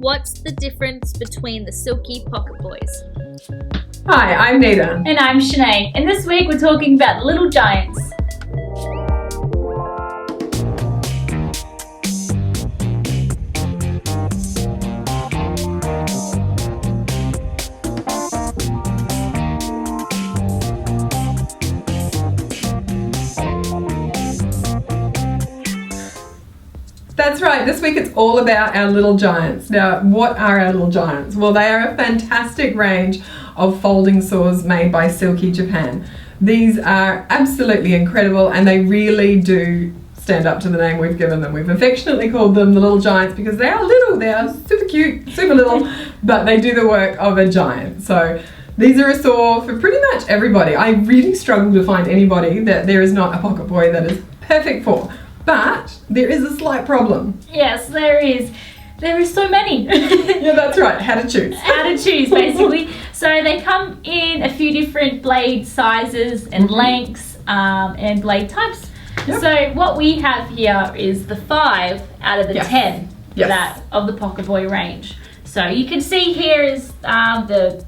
What's the difference between the Silky Pocketboys? Hi, I'm Nita. And I'm Sinead, and this week we're talking about Little Giants. That's right, this week it's all about our Little Giants. Now, what are our Little Giants? Well, they are a fantastic range of folding saws made by Silky Japan. These are absolutely incredible and they really do stand up to the name we've given them. We've affectionately called them the Little Giants because they are little, they are super cute, super little, but they do the work of a giant. So these are a saw for pretty much everybody. I really struggle to find anybody that there is not a pocket boy that is perfect for. But there is a slight problem. Yes, there is. There is so many. Yeah, that's right. How to choose. How to choose, basically. So they come in a few different blade sizes and lengths and blade types. Yep. So what we have here is the 5 out of the 10 Yes. that of the Pocket Boy range. So you can see here is the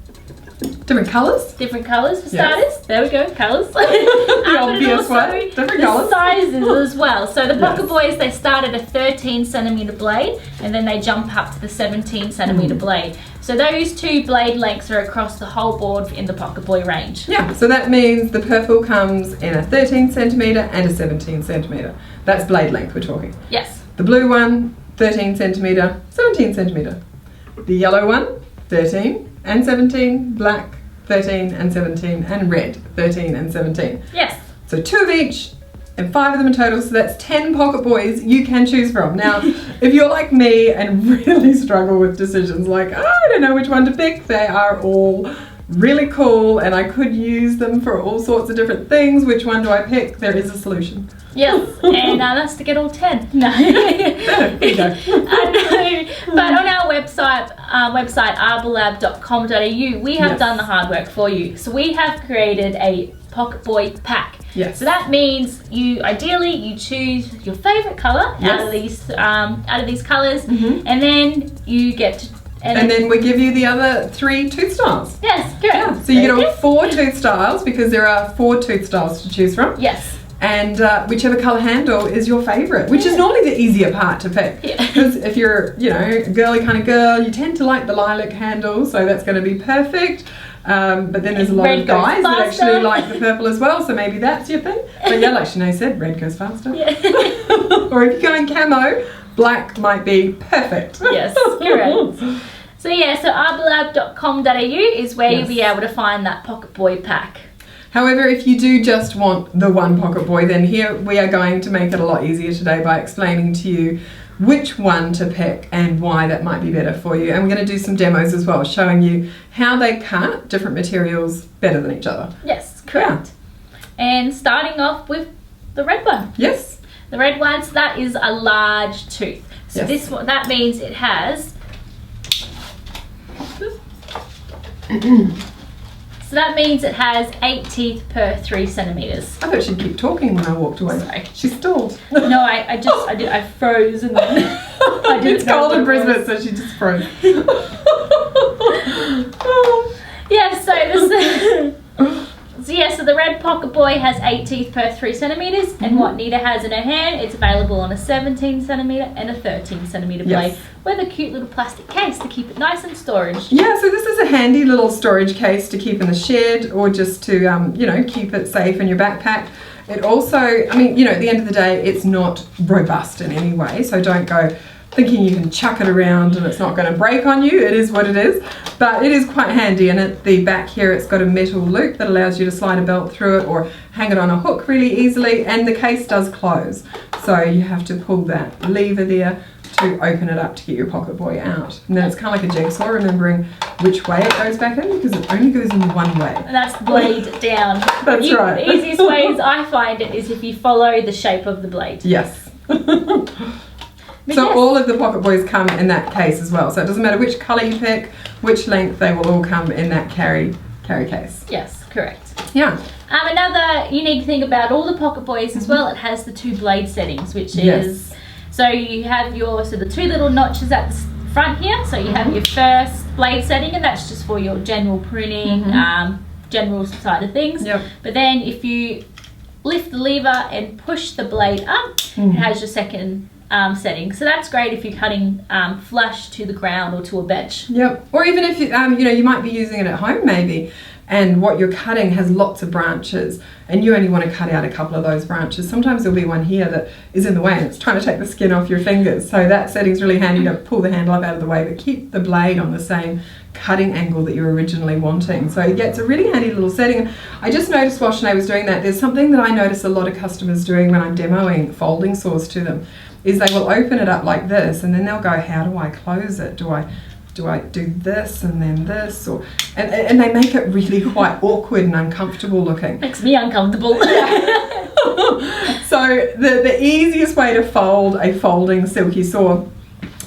Different colours. different colours for Yes. starters. There we go, colours. The obvious one. Different the colours. sizes as well. So the Pocket Yes. Boys, they start at a 13 centimetre blade and then they jump up to the 17 centimetre blade. So those two blade lengths are across the whole board in the Pocket Boy range. Yeah, so that means the purple comes in a 13 centimetre and a 17 centimetre. That's blade length we're talking. Yes. The blue one, 13 centimetre, 17 centimetre. The yellow one, 13 and 17, black, 13 and 17, and red, 13 and 17. Yes. So 2 of each and 5 of them in total, so that's 10 Pocket Boys you can choose from. Now, if you're like me and really struggle with decisions like, oh, I don't know which one to pick, they are all really cool and I could use them for all sorts of different things. Which one do I pick? There is a solution. Yes, and that's to get all 10. No. There you go. No. But on our website arborlab.com.au, we have Yes. done the hard work for you. So we have created a Pocket Boy pack. Yes. So that means you choose your favourite colour Yes. out of these colours, and then you get to And then we give you the other 3 tooth styles. yes, correct. Yeah, so you get all Okay. 4 tooth styles because there are 4 tooth styles to choose from. Yes. And whichever colour handle is your favourite, which is Yeah. normally the easier part to pick. Yeah. Because if you're, a girly kind of girl, you tend to like the lilac handle, so that's going to be perfect. But then there's a lot Red of goes guys that faster. actually like the purple as well, so maybe that's your thing. But yeah, like Sinead said, red goes faster. Yeah. Or if you're going camo, black might be perfect. Yes, correct. So arborlab.com.au is where Yes. you'll be able to find that Pocket Boy pack. However, if you do just want the one Pocket Boy, then here we are going to make it a lot easier today by explaining to you which one to pick and why that might be better for you. And we're going to do some demos as well, showing you how they cut different materials better than each other. Yes, correct. And starting off with the red one. Yes. The red one, so that is a large tooth. So Yes. this one, that means it has. So that means it has 8 teeth per 3 centimeters. I thought she'd keep talking when I walked away. Sorry. She stalled. No, I froze and then I didn't It's know cold what in it Brisbane, was. so she just froze. Yeah, so the red Pocket Boy has 8 teeth per 3 centimeters, and what Nita has in her hand, it's available on a 17 centimeter and a 13 centimeter blade Yes. with a cute little plastic case to keep it nice and storage. Yeah, so this is a handy little storage case to keep in the shed or just to, keep it safe in your backpack. It also, at the end of the day, it's not robust in any way, so don't go thinking you can chuck it around and it's not going to break on you. It is what it is, but it is quite handy. And at the back here, it's got a metal loop that allows you to slide a belt through it or hang it on a hook really easily, and the case does close. So you have to pull that lever there to open it up to get your Pocket Boy out. And then it's kind of like a jigsaw, remembering which way it goes back in, because it only goes in one way. And that's blade down. That's right. The easiest ways I find it is if you follow the shape of the blade. Yes. But So yes. all of the Pocket Boys come in that case as well. So it doesn't matter which colour you pick, which length, they will all come in that carry case. Yes, correct. Yeah. Another unique thing about all the Pocket Boys as well, it has the 2 blade settings, which Yes. is, so you have the 2 little notches at the front here. So you have your first blade setting, and that's just for your general pruning, general side of things. Yep. But then if you lift the lever and push the blade up, it has your second setting. So that's great if you're cutting flush to the ground or to a bench. Yep. Or even if you, you know, you might be using it at home maybe, and what you're cutting has lots of branches, and you only want to cut out a couple of those branches. Sometimes there'll be one here that is in the way and it's trying to take the skin off your fingers. So that setting's really handy to pull the handle up out of the way, but keep the blade on the same cutting angle that you're originally wanting. So yeah, it's a really handy little setting. I just noticed while Sinead was doing that, there's something that I notice a lot of customers doing when I'm demoing folding saws to them, is they will open it up like this, and then they'll go, how do I close it? Do I do this and then this, or and they make it really quite awkward and uncomfortable looking. Makes me uncomfortable. So the easiest way to fold a folding Silky saw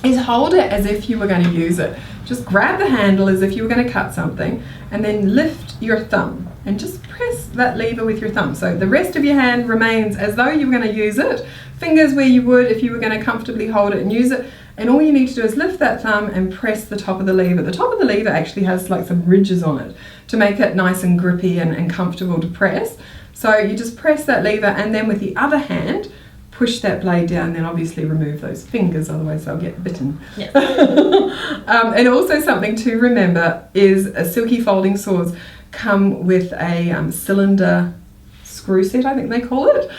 is hold it as if you were going to use it. Just grab the handle as if you were going to cut something, and then lift your thumb and just press that lever with your thumb. So the rest of your hand remains as though you were going to use it, fingers where you would if you were going to comfortably hold it and use it. And all you need to do is lift that thumb and press the top of the lever. The top of the lever actually has like some ridges on it to make it nice and grippy and comfortable to press. So you just press that lever, and then with the other hand, push that blade down, then obviously remove those fingers, otherwise they'll get bitten. Yes. And also something to remember is Silky folding saws come with a cylinder screw set, I think they call it.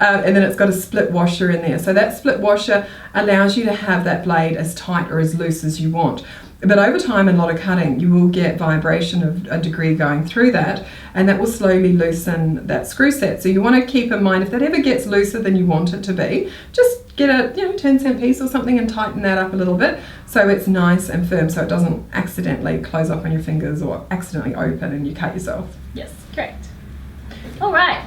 And then it's got a split washer in there. So that split washer allows you to have that blade as tight or as loose as you want. But over time in a lot of cutting, you will get vibration of a degree going through that, and that will slowly loosen that screw set. So you want to keep in mind, if that ever gets looser than you want it to be, just get a 10-cent piece or something and tighten that up a little bit so it's nice and firm, so it doesn't accidentally close up on your fingers or accidentally open and you cut yourself. Yes, correct. All right.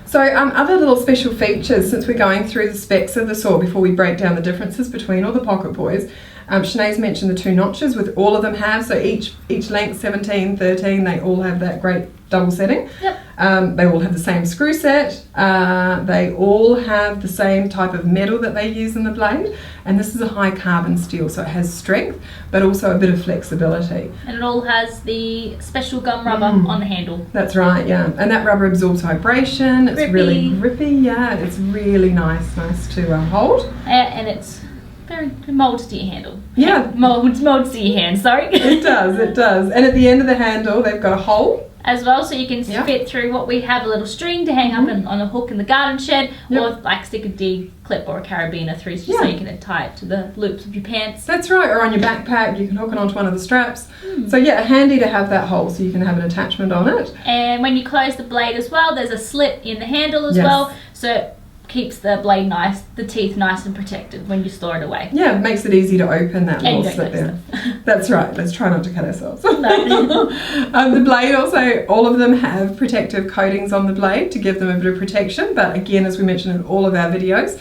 So other little special features, since we're going through the specs of the saw before we break down the differences between all the Pocketboys, Sinead's mentioned the 2 notches, with all of them have, so each length, 17, 13, they all have that great double setting. Yep. They all have the same screw set, they all have the same type of metal that they use in the blade, and this is a high carbon steel, so it has strength but also a bit of flexibility. And it all has the special gum rubber on the handle. That's right, yeah, and that rubber absorbs vibration. It's Grippy. really grippy, yeah, it's really nice to hold. And it's very molds to your handle. Yeah. Molds to your hand, sorry. It does, and at the end of the handle they've got a hole As well, so you can Yeah. fit through what we have, a little string to hang up on a hook in the garden shed, Yep. or like stick a D clip or a carabiner through so Yeah. you can tie it to the loops of your pants. That's right, or on your backpack, you can hook it onto one of the straps. So yeah, handy to have that hole so you can have an attachment on it. And when you close the blade as well, there's a slit in the handle as Yes. well, so it keeps the blade nice, the teeth nice and protected when you store it away. Yeah, it makes it easy to open that And little you don't slit cut there. That's right, let's try not to cut ourselves. No. The blade also, all of them have protective coatings on the blade to give them a bit of protection, but again, as we mentioned in all of our videos,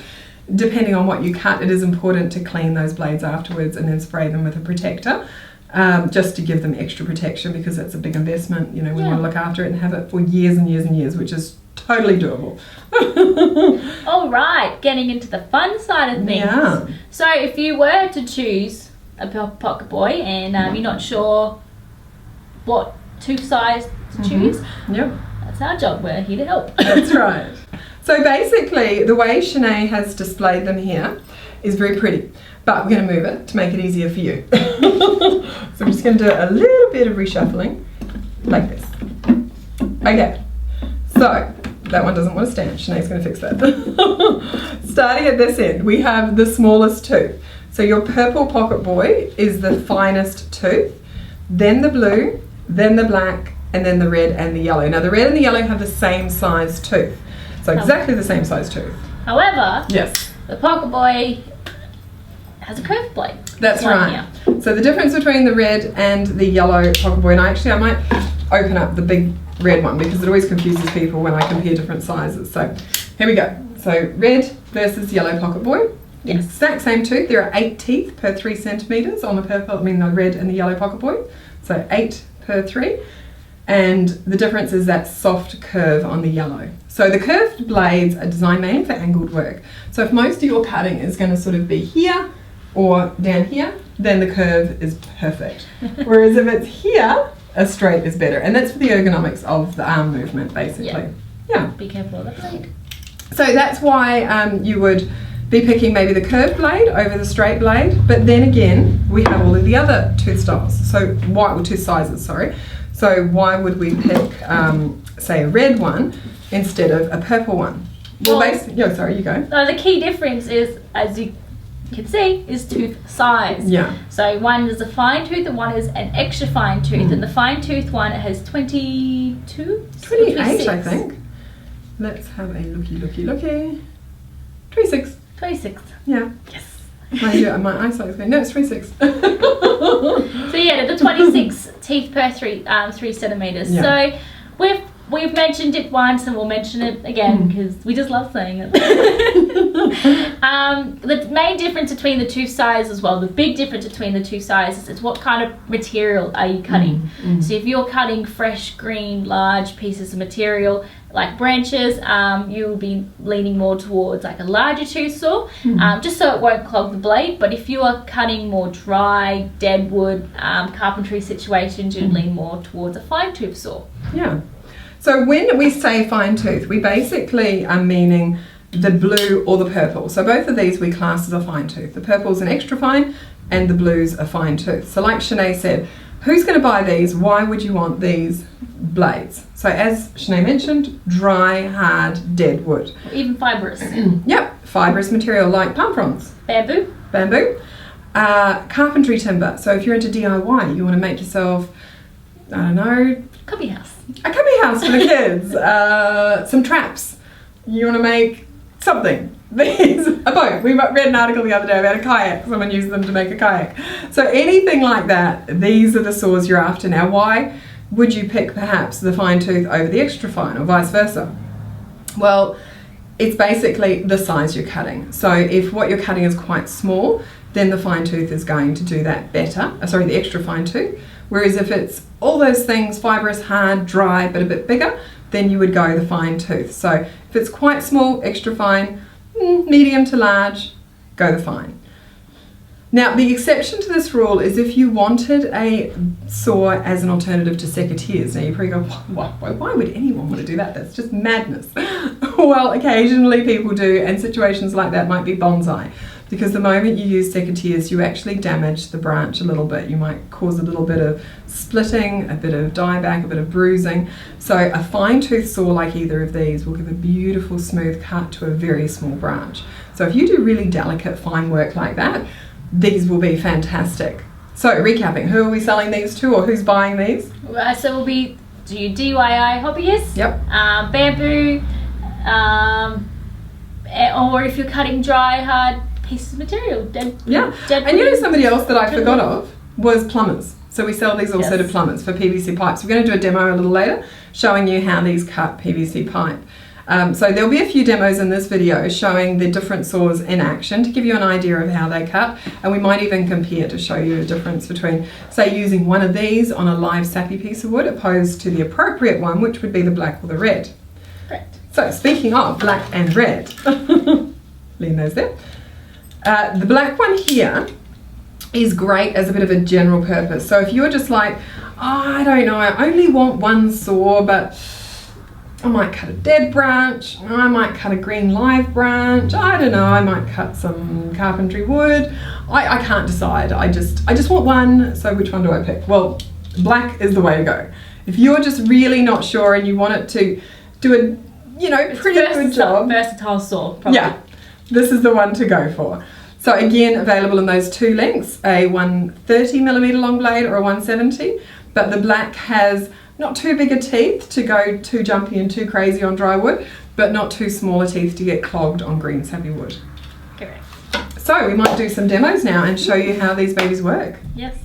depending on what you cut, it is important to clean those blades afterwards and then spray them with a protector. Just to give them extra protection, because it's a big investment. You know, we Yeah. want to look after it and have it for years and years and years, which is totally doable. All right, getting into the fun side of things. Yeah. So if you were to choose a Pocketboy and you're not sure what tooth size to choose, Yep. that's our job. We're here to help. That's right. So basically, the way Sinead has displayed them here is very pretty, but we're going to move it to make it easier for you. So I'm just going to do a little bit of reshuffling, like this. Okay, so that one doesn't want to stand. Sinead's going to fix that. Starting at this end, we have the smallest tooth. So your purple Pocketboy is the finest tooth, then the blue, then the black, and then the red and the yellow. Now the red and the yellow have the same size tooth. So exactly the same size tooth. However, Yes, the Pocketboy has a curved blade. that's Like right. So the difference between the red and the yellow Pocketboy, and I might open up the big red one because it always confuses people when I compare different sizes. So here we go. So red versus yellow Pocketboy. Yes. Exact same tooth. There are 8 teeth per 3 centimetres on the the red and the yellow Pocketboy. So 8 per 3. And the difference is that soft curve on the yellow. So the curved blades are designed mainly for angled work. So if most of your cutting is going to sort of be here or down here, then the curve is perfect. Whereas if it's here, a straight is better. And that's for the ergonomics of the arm movement, basically. Yeah. Be careful of the blade. So that's why you would be picking maybe the curved blade over the straight blade. But then again, we have all of the other tooth styles. So tooth sizes, sorry. So why would we pick, say, a red one instead of a purple one? Well, sorry, you go. The key difference is, as you can see, is tooth size. Yeah. So one is a fine tooth and one is an extra fine tooth. And the fine tooth one has 22? 28, I think. Let's have a looky. 26. 26. Yeah. Yes. My eyesight's going, no, it's 26. So yeah, the 26 teeth per 3 centimeters. Yeah. So we've mentioned it once and we'll mention it again because we just love saying it. The main difference between the two sizes, well, the big difference between the two sizes is what kind of material are you cutting. So if you're cutting fresh, green, large pieces of material like branches, you'll be leaning more towards like a larger tooth saw, just so it won't clog the blade. But if you are cutting more dry, dead wood, carpentry situations, you'd lean more towards a fine tooth saw. Yeah. So when we say fine tooth, we basically are meaning the blue or the purple. So both of these we class as a fine tooth. The purple's an extra fine and the blue's a fine tooth. So like Shanae said, who's going to buy these? Why would you want these blades? So as Shanae mentioned, dry, hard, dead wood. Or even fibrous. Yep, fibrous material like palm fronds. Bamboo. Carpentry timber. So if you're into DIY, you want to make yourself, I don't know, Cubby house. a cubby house for the kids, some traps. You want to make something. These, a boat. We read an article the other day about a kayak. Someone used them to make a kayak. So anything like that, these are the saws you're after. Now, why would you pick perhaps the fine tooth over the extra fine or vice versa? Well, it's basically the size you're cutting. So if what you're cutting is quite small, then the fine tooth is going to do that better. The extra fine tooth. Whereas if it's all those things, fibrous, hard, dry, but a bit bigger, then you would go the fine tooth. So if it's quite small, extra fine, medium to large, go the fine. Now, the exception to this rule is if you wanted a saw as an alternative to secateurs. Now, you probably go, why would anyone want to do that? That's just madness. Well, occasionally people do, and situations like that might be bonsai. Because the moment you use secateurs, you actually damage the branch a little bit. You might cause a little bit of splitting, a bit of dieback, a bit of bruising. So a fine tooth saw like either of these will give a beautiful smooth cut to a very small branch. So if you do really delicate fine work like that, these will be fantastic. So recapping, who are we selling these to or who's buying these? So we'll be DIY hobbyists. Yep. Bamboo, or if you're cutting dry, hard pieces of material. Dead and you know somebody else that I forgot of was plumbers. So we sell these also to plumbers for PVC pipes. We're going to do a demo a little later showing you how these cut PVC pipe. So there'll be a few demos in this video showing the different saws in action to give you an idea of how they cut, and we might even compare to show you a difference between, say, using one of these on a live sappy piece of wood opposed to the appropriate one, which would be the black or the red. Correct. So speaking of black and red, lean those there. The black one here is great as a bit of a general purpose. So if you're just like, I don't know, I only want one saw, but I might cut a dead branch, I might cut a green live branch, I don't know, I might cut some carpentry wood. I can't decide. I just want one, so which one do I pick? Well, black is the way to go. If you're just really not sure and you want it to do a pretty good job. Versatile saw, probably. Yeah, this is the one to go for. So again, available in those two lengths, a 130mm long blade or a 170, but the black has not too big a teeth to go too jumpy and too crazy on dry wood, but not too small a teeth to get clogged on green sappy wood. Correct. So we might do some demos now and show you how these babies work. Yes.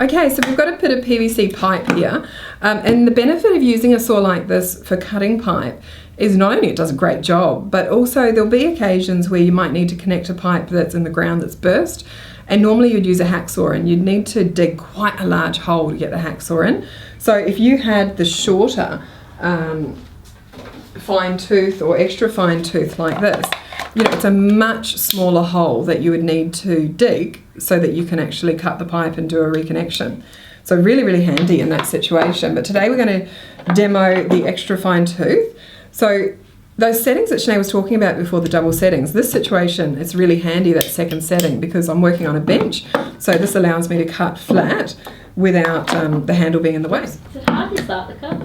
Okay, so we've got a bit of PVC pipe here, and the benefit of using a saw like this for cutting pipe is not only it does a great job, but also there'll be occasions where you might need to connect a pipe that's in the ground that's burst, and normally you'd use a hacksaw and you'd need to dig quite a large hole to get the hacksaw in. So if you had the shorter fine tooth or extra fine tooth like this, you know, it's a much smaller hole that you would need to dig so that you can actually cut the pipe and do a reconnection. So really, really handy in that situation. But today we're going to demo the extra fine tooth. So those settings that Sinead was talking about before, the double settings, this situation, it's really handy, that second setting, because I'm working on a bench. So this allows me to cut flat without the handle being in the way. Is it hard to start the cut?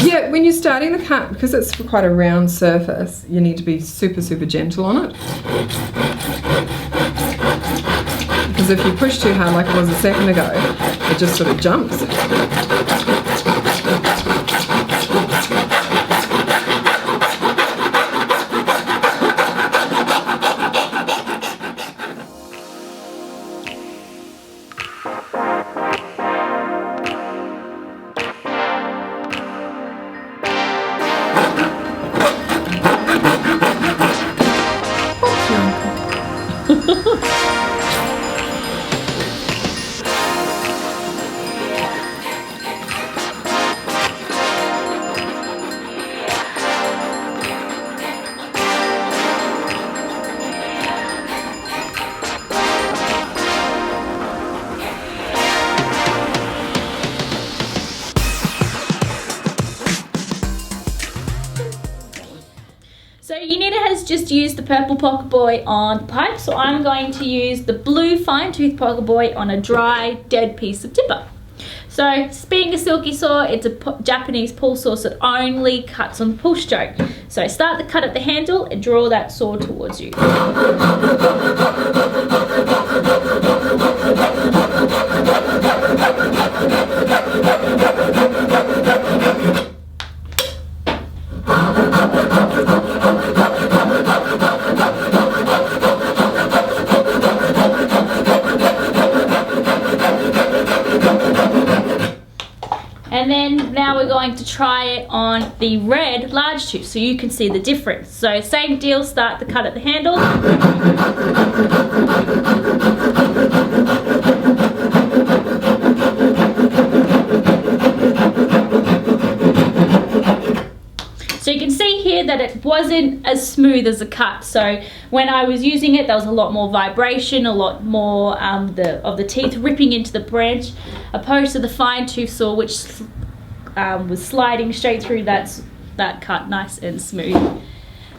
Yeah, when you're starting the cut, because it's quite a round surface, you need to be super, super gentle on it. Because if you push too hard like it was a second ago, it just sort of jumps. So Unita has just used the purple pocket boy on the pipe, so I'm going to use the blue fine tooth pocket boy on a dry, dead piece of tipper. So being a silky saw, it's a Japanese pull saw, so it only cuts on the pull stroke. So I start the cut at the handle and draw that saw towards you. And then now we're going to try it on the red large tooth so you can see the difference. So same deal, start the cut at the handle. So you can see here that it wasn't as smooth as a cut. So when I was using it, there was a lot more vibration, a lot more of the teeth ripping into the branch, opposed to the fine tooth saw, which was sliding straight through that cut nice and smooth.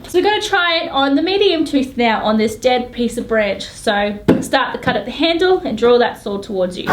So we're going to try it on the medium tooth now on this dead piece of branch. So start the cut at the handle and draw that saw towards you.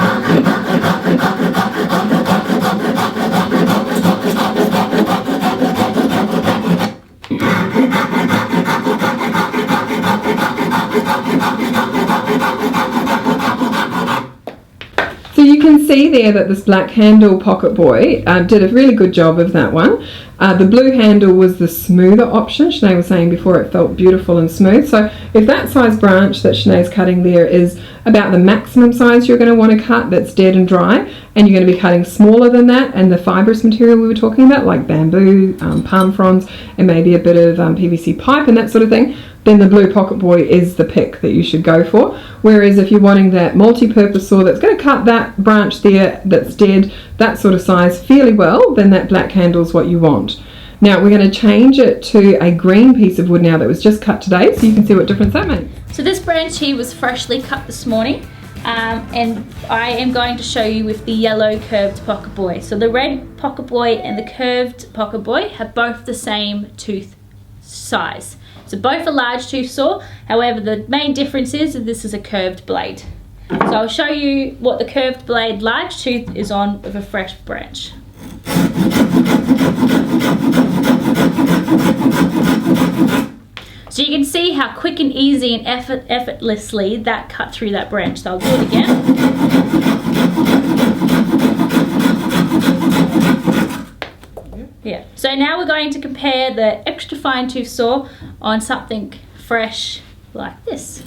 So you can see there that this black handle pocket boy did a really good job of that one. The blue handle was the smoother option. Sinead was saying before it felt beautiful and smooth. So if that size branch that Sinead's cutting there is about the maximum size you're going to want to cut that's dead and dry, and you're going to be cutting smaller than that, and the fibrous material we were talking about like bamboo, palm fronds, and maybe a bit of PVC pipe and that sort of thing, then the blue pocket boy is the pick that you should go for. Whereas if you're wanting that multi-purpose saw that's going to cut that branch there that's dead, that sort of size fairly well, then that black handle is what you want. Now we're going to change it to a green piece of wood now that was just cut today, so you can see what difference that makes. So this branch here was freshly cut this morning, and I am going to show you with the yellow curved pocket boy. So the red pocket boy and the curved pocket boy have both the same tooth size. So both a large tooth saw, however the main difference is that this is a curved blade. So I'll show you what the curved blade large tooth is on with a fresh branch. So you can see how quick and easy and effortlessly that cut through that branch. So I'll do it again. Yeah. So now we're going to compare the extra fine tooth saw on something fresh like this.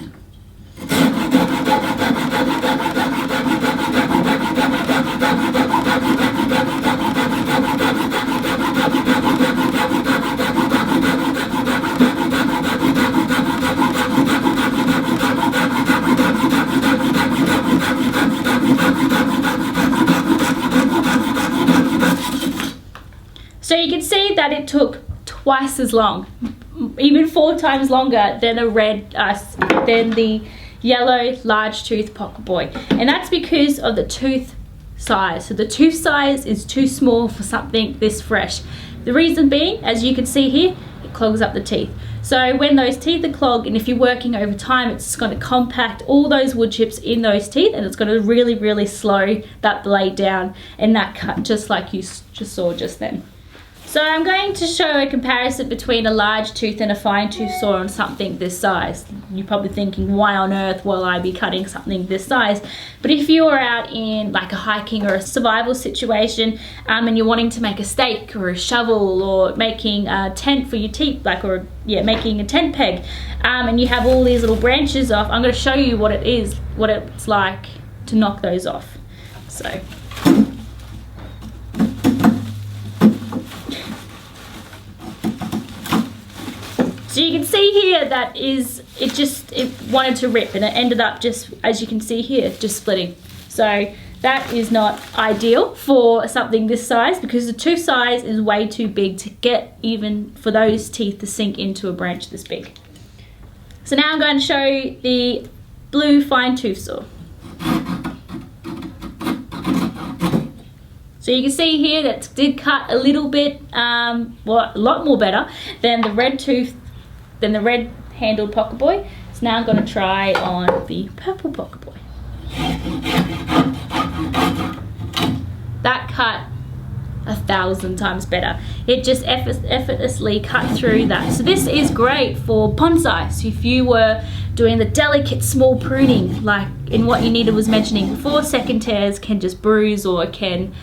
So you can see that it took twice as long. even 4 times longer than than the yellow large tooth Pocketboy, and that's because of the tooth size. So the tooth size is too small for something this fresh. The reason being, as you can see here, it clogs up the teeth. So when those teeth are clogged, and if you're working over time, it's going to compact all those wood chips in those teeth, and it's going to really slow that blade down and that cut, just like you just saw just then. So I'm going to show a comparison between a large tooth and a fine tooth saw on something this size. You're probably thinking, why on earth will I be cutting something this size? But if you are out in like a hiking or a survival situation, and you're wanting to make a stake or a shovel, or making a tent for your teeth, making a tent peg, and you have all these little branches off, I'm going to show you what it's like to knock those off. So you can see here that it wanted to rip, and it ended up just, as you can see here, just splitting. So that is not ideal for something this size, because the tooth size is way too big to get even for those teeth to sink into a branch this big. So now I'm going to show you the blue fine tooth saw. So you can see here that it did cut a little bit, a lot more better than the red handled Pocketboy. So now I'm going to try on the purple Pocketboy. That cut 1,000 times better. It just effortlessly cut through that. So this is great for bonsai. So if you were doing the delicate small pruning, like in what you needed was mentioning before, second tears can just bruise or can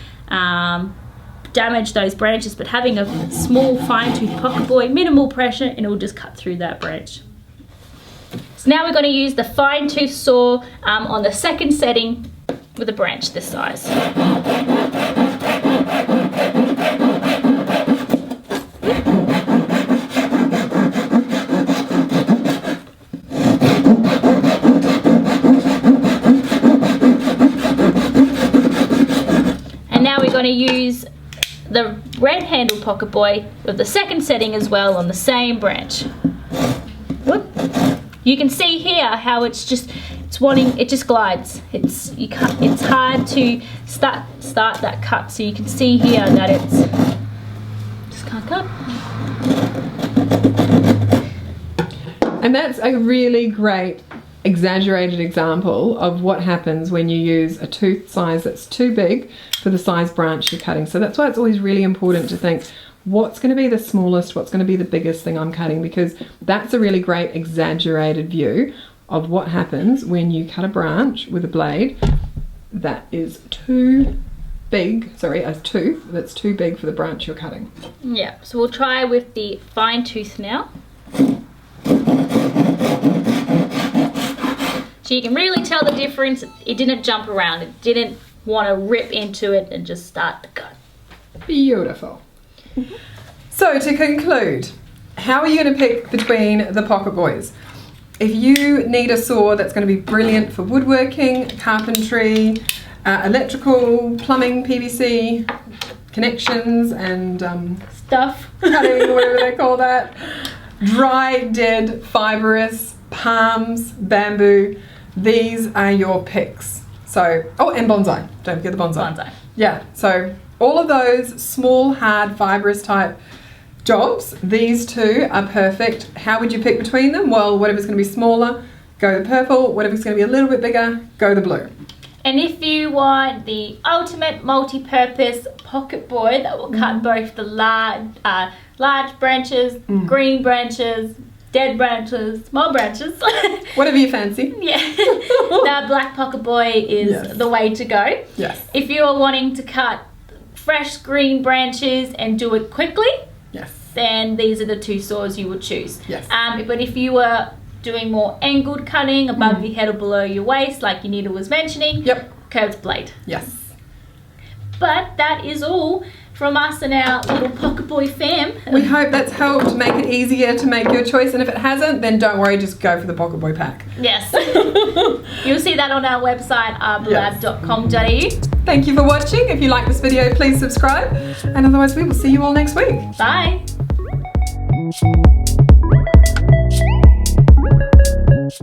damage those branches, but having a small fine tooth Pocketboy, minimal pressure, and it will just cut through that branch. So now we're going to use the fine tooth saw on the second setting with a branch this size. And now we're going to use the red handled Pocketboy with the second setting as well on the same branch. Whoop. You can see here how it just glides. It's hard to start that cut. So you can see here that it's just can't cut. And that's a really great exaggerated example of what happens when you use a tooth size that's too big for the size branch you're cutting. So that's why it's always really important to think, what's going to be the smallest, what's going to be the biggest thing I'm cutting, because that's a really great exaggerated view of what happens when you cut a branch with a blade that is too big, a tooth that's too big for the branch you're cutting. Yeah, so we'll try with the fine tooth now. So you can really tell the difference. It didn't jump around. It didn't want to rip into it and just start the cut. Beautiful. So to conclude, how are you going to pick between the Pocketboys? If you need a saw that's going to be brilliant for woodworking, carpentry, electrical, plumbing, PVC, connections and Stuff. cutting, whatever they call that, dry, dead, fibrous, palms, bamboo, these are your picks. So, oh, and bonsai. Don't forget the bonsai. Bonsai. Yeah, so all of those small, hard, fibrous type jobs, these two are perfect. How would you pick between them? Well, whatever's going to be smaller, go the purple. Whatever's going to be a little bit bigger, go the blue. And if you want the ultimate multi-purpose Pocketboy that will cut both the large branches, green branches, dead branches, small branches. Whatever you fancy. Yeah. The black Pocketboy is the way to go. Yes. If you're wanting to cut fresh green branches and do it quickly, then these are the two saws you would choose. Yes. But if you were doing more angled cutting above your head or below your waist, like Anita was mentioning, curved blade. Yes. But that is all from us and our little Pocketboy fam. We hope that's helped make it easier to make your choice, and if it hasn't, then don't worry, just go for the Pocketboy pack. Yes. You'll see that on our website, arborlab.com.au. Thank you for watching. If you like this video, please subscribe, and otherwise we will see you all next week. Bye.